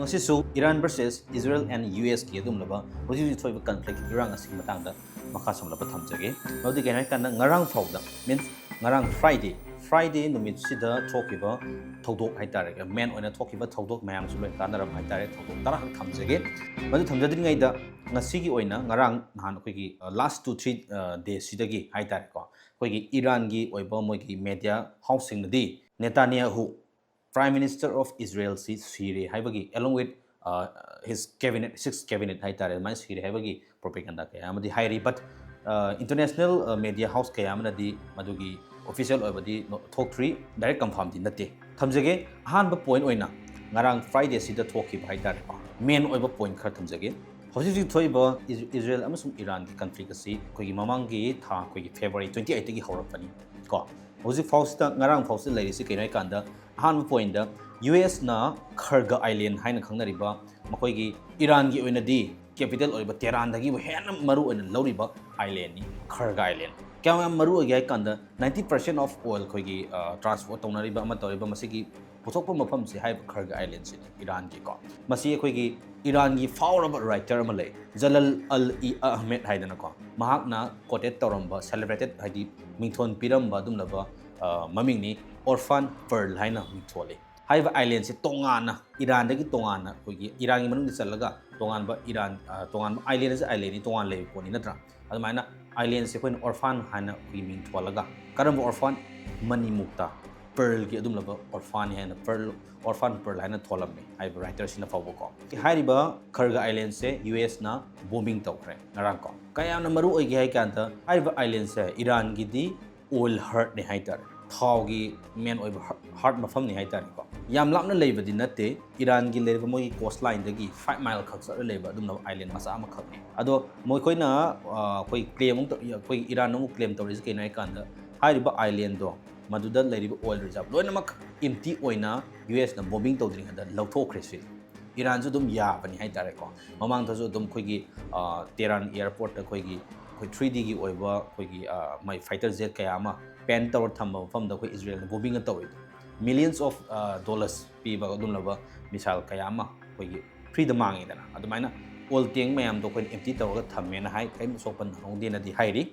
So Iran versus Israel and US ki adum laba hoji thoi conflict Iran asing matang da makha samla pa thamjage nodi kenai kan ngarang fawda means ngarang Friday numit sida thokiba thodok haitare men oina thokiba thodok mayam su loi kanaram haitare thodok tara hak thamjage madu thamjadri ngai da ngasi gi oina ngarang nahan koi gi last 2-3 days sidagi haitare ko koi gi Iran gi oiba moi gi media housing di Netanyahu Prime Minister of Israel Siri haibagi along with his cabinet, sixth cabinet haitare man Siri haibagi propaganda kaya amadi hairi but international media house kaya amadi madugi official oibadi talk 3 direct confirm di nate thamjage han ba point oina ngarang Friday sida thoki haitare main oiba point khar thamjage hoji thoiba Israel amasung Iran ki conflict asi kogi mamangi tha kogi February 28 gi hawrapani ko hoji fausta ngarang fausta lairisi kenai kanda han point da US na Kharg Island haina khangnariba makoigi Iran gi oinadi capital oiba Tehran dagi hena maru oina loriba island ni Kharg Island kyam maru ogi kanda 90% of oil koigi transport tonariba ama toriba masigi puthokpa mafam se hai Kharg Island se Iran gi ko masi koigi Iran gi fauraba writer malay Jalal Ahmed haidana ko mahakna quoted toramba celebrated haidi mingthon piramba dumlaba maming ni orphan pearl haina mithole haiba island se tongana Iran dagi tongana koigi Iran gi manung chalaga tongan ba Iran tongan island se island ni tongan lei ko ni natra admaina island se koin orphan haina koi ming tholaga karam orphan mani mukta pearl gi adum laba orphan haina pearl orphan pearl haina tholamme haiba writer sina fawo ko hairiba Kharg Island se US na bombing tawkhre narang ko kaya na maru oigi hai kanta haiba island se Iran gi di oil hurt ni haitar thawgi main oiba hard mafam ni haitar ko yam lapna leibadi natte Iran gi leiba moi coastline dagi 5 mile khak sa leiba dum island masa ama khak ni ado moi koina koi claim koi Iran no claim tawri ke nai kanda hairiba island do maduda leiriba oil reserve loina mak empty oina US na bombing tawdri hada lawthokre si Iran su dum ya bani haitar ko mamang thasu dum koi gi Tehran airport ta koi gi koi 3D gi oiba koi gi my fighter jet kaya ama pen tower thamba from the Israel bombing tawid millions of dollars pi ba dum laba misal kaya ama koi free the mangi dana adumaina all tiang mayam do koi empty tower thamme na hai kai sopan hongde na di hairi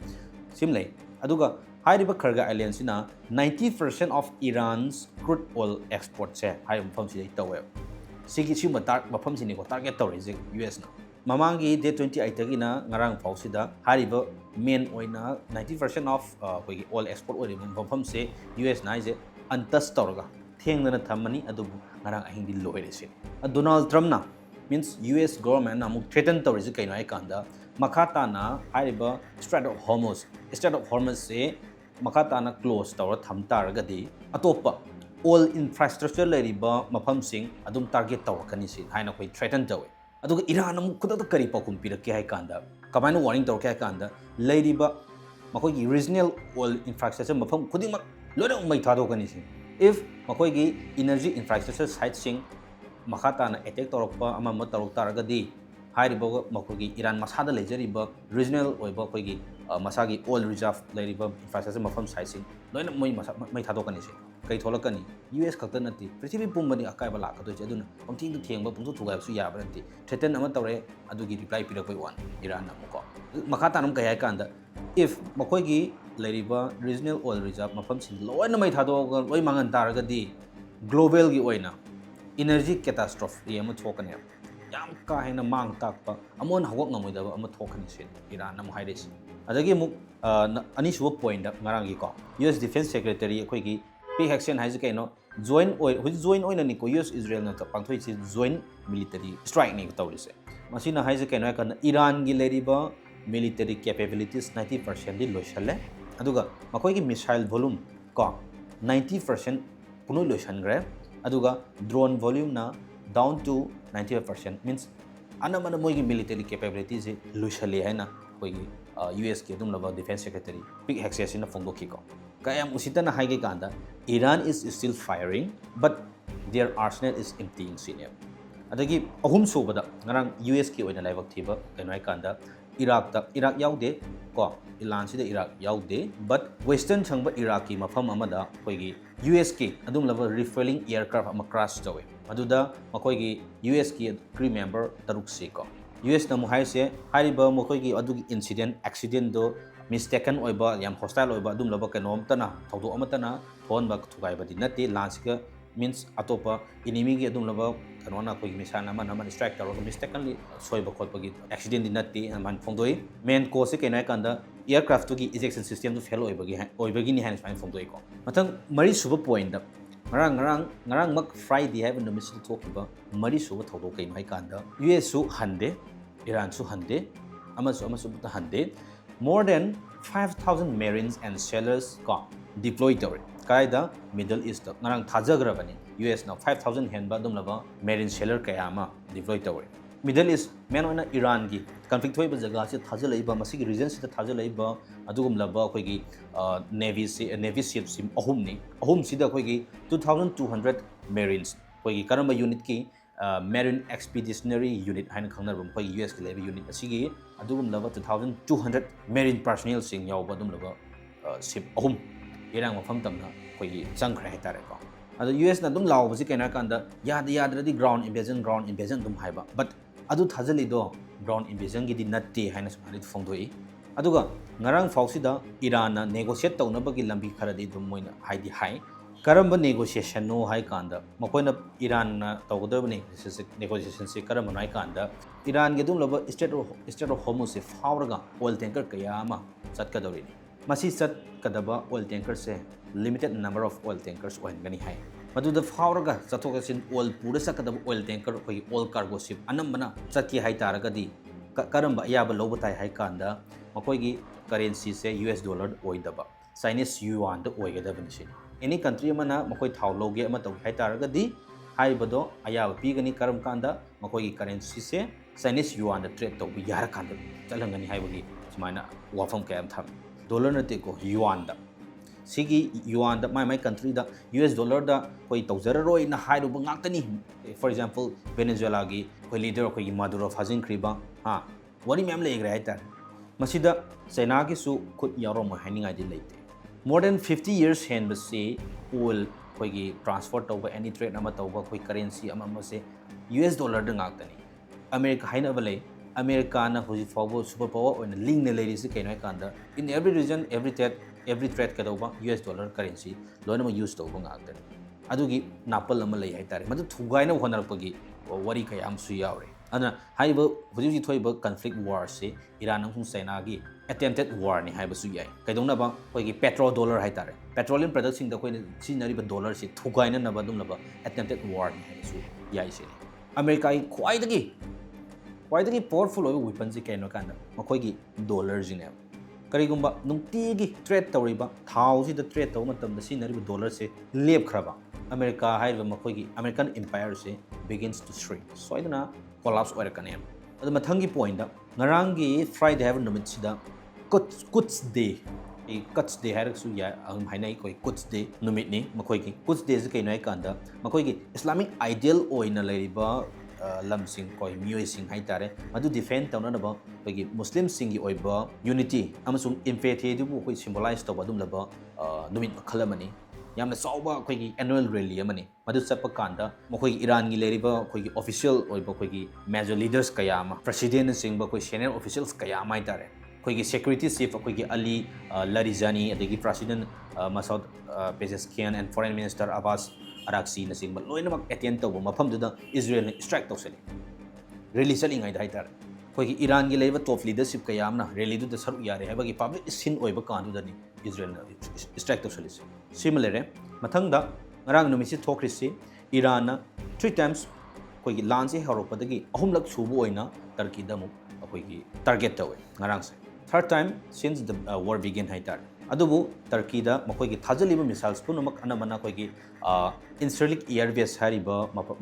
simlei aduga hairiba Kharg Island sina 90% of Iran's crude oil export se hai mafam si tawe sigi sima mafam sini ko target tawri je US na mamangi day 28 tagi na ngarang fausida hariba main oina 90% of koi oil export ori mafam se US na je antas tawraga thengna thamani adu ngarang ahingi loire se Donald Trump na means US government na muk threaten tawri je kaino ai kanda makata na hariba Strait of Hormuz se makata na close tawra thamta ragadi atopa oil infrastructure leriba mafam sing adum target tawrakani sin haina koi threaten tawe aduga Iran amu khudata kari pakum pirake hai kanda kamaina warning tawke hai kanda leiriba makoi gi regional oil infrastructure mafam khudima loina mai thado kani sin if makoi gi energy infrastructure site sing makhata na attack tawrakpa ama ma tawrak taragadi hairiba makoi gi Iran masada lejariba regional oiba koi gi masagi oil reserve leiriba infrastructure mafam site sing loina mai thado kani sin kai tholakani US khakta nati prithvi pumbani akai bala ka doi aduna omthing tu thengba pungtu thugai su ya baranti threaten ama tawre adugi reply pirak bai one Iran na ko makha tanam kai kanda if makoi gi leiriba regional oil reserve mafam sin loina mai thado loi mangan taraga di global gi oina energy catastrophe yama thokane yam ka hena mang takpa amon hawak ngamoida ama thokani sin Iran na haires adagi mu ani suwa point ngarang gi ko US defense secretary akoi gi P action has kaino join oil ni ko US Israel na pangthoi si joint military strike ni tawrise masina has kaino kan Iran gi leriba military capabilities 90% di loisale aduga makoi gi missile volume ko 90% puno loisangre aduga drone volume na down to 95% means anamana moi gi military capabilities loisale haina koi US ke dum laba defense secretary P action na fongdoki ko kaya musita na haige kanda Iran is still firing but their arsenal is emptying senior adagi ahum sobada ngarang US ki oina laibak thiba kanai kanda Iraq yaude ko Iran sida Iraq yaude but western changba Iraq ki mafam amada koigi US ki adum laba refueling aircraft ama crash tawe aduda makoi gi US ki crew member taruk se ko US na muhai se hariba makoi gi adugi incident accident do mistaken oiba yam hostile oiba adum laba kanom tana thodo amatana phone ba thugai badi nati lansika means atopa enemy gi adum laba kanona koi mission ama strike taro mistakenly soiba khotpagi accident nati man phongdoi main cause se kenai kanda aircraft to gi ejection system to fail oibagi ni han fine phongdoi ko mathang mari suba point da ngarang mak Friday have no mission talk ba mari suba thodo kai mai kanda US su hande Iran su hande amasu ta hande more than 5,000 marines and sailors ko deployed to kaida Middle East ngarang thajagrabani US now 5,000 henba dum laba marine sailor kayama deploy tawre Middle East men ona Iran gi conflict hoiba jaga se thajalaiba masigi region se thajalaiba adugum laba koi gi navy ship sim ahum sida koi gi 2,200 marines koi gi karamba unit ki marine expeditionary unit haina khangnar koi US ki leba unit asigi adugum laba 2,200 marine personnel sing yawba dum laba ship ahum irang mafam tamna koi gi changkhra haitare ko adu US na dum law basi kaina kanda yad ground invasion dum haiba but adu thajali do ground invasion gi di natte haina sumani phongdoi aduga ngarang fausida Iran na negotiate tawnabagi lambi kharadi dum moina haidi hai karamba negotiation no hai kanda makoina Iran na tawgodobani negotiation se karamba nai kanda Iran ge dum laba state of Hormuz se fauraga oil tanker kayama chatkadori masi chat kadaba oil tanker se limited number of oil tankers oil gani hai maduda fauraga chathokasin oil pura sakadaba oil tanker koi oil cargo ship anambana chati hai taragadi karamba ayaba loba tai hai kanda makoi gi currency se US dollar oidaba Chinese yuan da oigadabani sin any country mana makoi thau loge ama taw hai taragadi haibado ayaba pigani karam kanda makoi gi currency se Chinese yuan da trade taw yar kanda chalangani haibagi sumaina wafam kayam tham dollar na te ko yuan da sigi yuan da my country da US dollar da koi tawjararoi na hairu bangaktani for example Venezuela gi koi leader koi Maduro fazin kriba ha wari mem legra haitar masida China gi su khut yaro mo haninga di leite more than 50 years hand ba se oil koi gi transfer tawba any trade ama tawba koi currency ama se US dollar da ngaktani America haina balai America na hoji fawo super power oina link ne leiri se kainai kanda in every region every trade kadauba US dollar currency loina ma use tawba ngaktan adugi napal ama lei haitare madu thugaina honarpagi wari kayam su yaure ana haiba hoji thoiba conflict war se Iran ang China gi attempted war ni haiba su yai kaidongna ba hoigi petrol dollar haitare petroleum products sing da koina sinari ba dollar se thugaina na ba dum na ba attempted war ni haiba su yai se America ai quite powerful weapon se kaino kanda makhoi dollar jine karigumba nungti trade tawriba thau si the trade taw matam da sinari dollar se lep khraba America haiba makhoi American empire se begins to shrink so idana collapse oira kanem adu mathangi point da ngarangi Friday have numit sida Quds day Quds day harak su ya hainai koi Quds day numit ni makhoi Quds day se kaino kanda makhoi Islamic ideal oina leiriba lamsing koi mioi sing hai tare madu defend tawna na ba koi Muslim singi oiba unity amasung empathy du bu koi symbolize taw badum laba numit khalamani yamna sauba koi annual rally amani madu chapa kanda mokoi Iran gi leriba koi official oiba koi major leaders kayama president sing ba koi senior officials kayama hai tare koi security chief koi Ali Larijani adegi president Masoud Pezeshkian and foreign minister Abbas Araghchi na sing loinamak attend tawba mafam duda Israel strike tawsali rally saling ai daitar koi Iran gi leiba top leadership kayamna rally du da saru yare habagi public sin oiba kandu dani Israel strike tawsali similar mathang da ngarang numisi thokrisi Iran na 3 times koi land se haropadagi ahumlak subu oina Turkey da mu koi target tawe ngarang se third time since the war began haitar adubu Turkey da makoi thajaliba missiles punamak anamana koi Incirlik air base hariba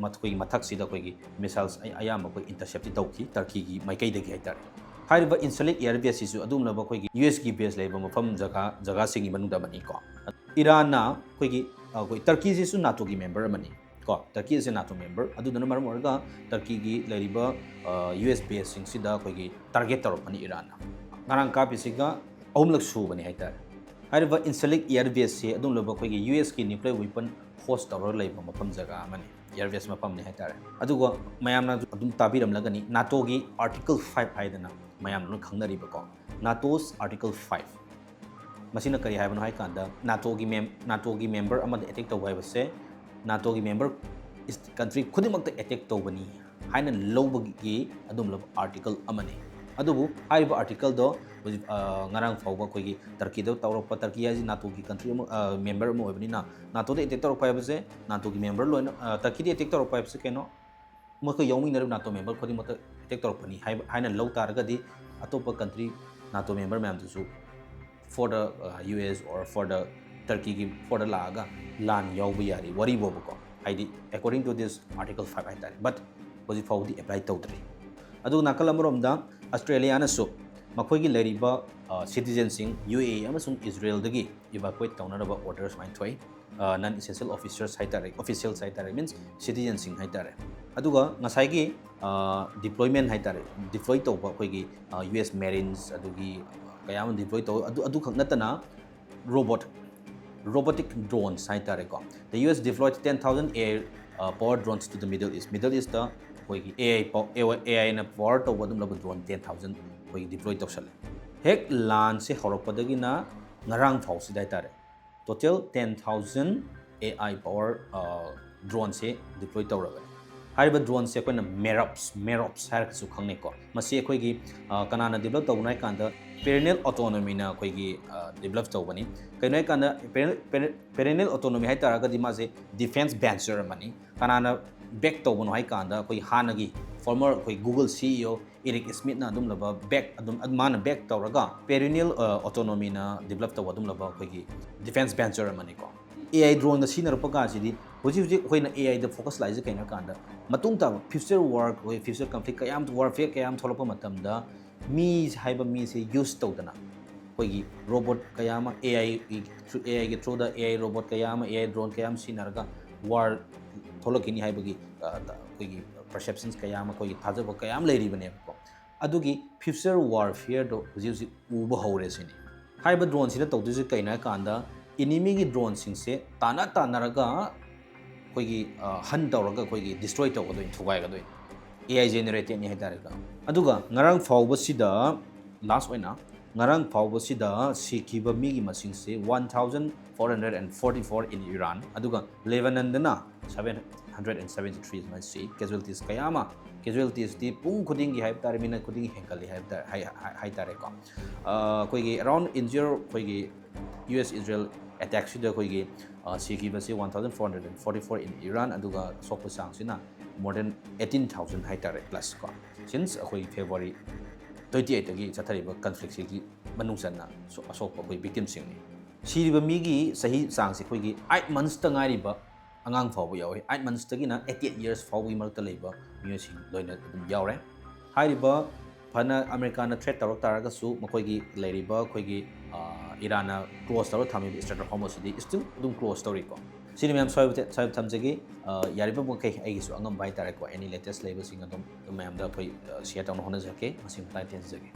matkoi mathak sida koi missiles ayama koi intercept tawki Turkey gi maikai dagi haitar hariba Incirlik air base isu adum laba koi US gi base leiba mafam jaga singi manungda mani ko Iran na koi Turkey isu NATO gi member mani ko Turkey is a NATO member aduduna maram orga Turkey gi leriba US base sing sida koi gi target tarapani Iran ngarang ka pisiga ahumlak subani haitar hariba insalik air base se adum loba koi gi US ki nuclear weapon host tawra leiba mafam jaga amani air base mafam ni haitar adugo mayamna adum tabiram lagani NATO gi article 5 haidana mayamna khangnari ba ko NATO's article 5 masina kari haibano hai kanda NATO gi member amada attack to wai base NATO gi member is country khudimakt attack to bani haina lobagi adum lob article amani adubu haiba article do ngarang fawba koi gi Turkey do tawrokpa Turkey as NATO gi country member mo obani na NATO de attack to pa base NATO gi member lo Turkey de attack to pa base keno mo ko yomi na NATO member khudimakt attack to pani haina low targa di atopa country NATO member ma'am to for the US or for the Turkey for the laga lan yawbi yari wari bobo ko ID according to this article 5 I tari but was it for the apply totally adu nakalamurom da Australia na so makhoi gi leriba citizen sing UAE amasung Israel dagi evacuate taunaraba orders main thoi non essential officers haitare officials haitare means citizen sing haitare aduga ngasai gi deployment haitare deploy tawba khoi gi US Marines adugi kayam deploy taw adu khak natana robotic drones haitare ko the US deployed 10,000 air power drones to the Middle East the khoi gi AI na power taw badum lab drone 10,000 khoi deploy tawsal hek lan se horopadagi na ngarang phau si haitare total 10,000 AI power drone se deploy tawraga hariba drone se koina merops har su khangne ko masi khoi gi kanana develop tawna kanda perennial autonomy na khoi gi develop tawbani kainai kanda perennial autonomy hai taraga di ma se defense venture mani kanana back tawbano hai kanda khoi hanagi former khoi Google CEO Eric Schmidt na adum laba back adum admana back tawraga perennial autonomy na develop taw adum laba khoi gi defense venture mani ko AI drone da sinar pa ka sidi hoji hoina AI da focus lai je kaina kanda matung ta future war khoi future conflict kayam warfare kayam tholopa matam da mi haiba mi se use tawdana khoi gi robot kayama AI gi through the AI robot kayama AI drone kayam sinarga war tholokini haiba gi khoi gi perceptions kayama khoi gi thajaba kayam leiri bane ko adugi future warfare do hoji uba hore sini haiba drone sida tawdu kaina kanda enemy gi drone sing se tanaraga koi gi han tawraga koi gi destroy tawga doin thugai ga doin AI generated ni haidare ga aduga ngarang fawba sida last oina ngarang fawba sida sikiba mi gi masing se 1444 in Iran aduga Lebanon dana 773 is my see casualties kayama casualties di pung khuding gi haib tare mina khuding henkali haib tare ko koi gi around injure koi gi US Israel attack sida koi gi sikiba se 1444 in Iran aduga sokpa sang sina more than 18,000 haitare plus ko since akoi February 28 gi chathariba conflict si manung sanna so asokpa koi victim sing ni siriba mi gi sahi sang si koi gi 8 months ta ngari ba angang fawbu yawi 8 months ta gi na 88 years fawbu marta leiba mi sing loina dum yawre hairiba phana America na threat tarok taraga su makoi gi leiriba koi gi Iran na close taro thami starter homos di still dum close story ko sini ma'am soy thamjagi yariba mo kai ai su angam bai tare ko any latest label sing adum ma'am da koi share tawn hona jake masing tai ten jage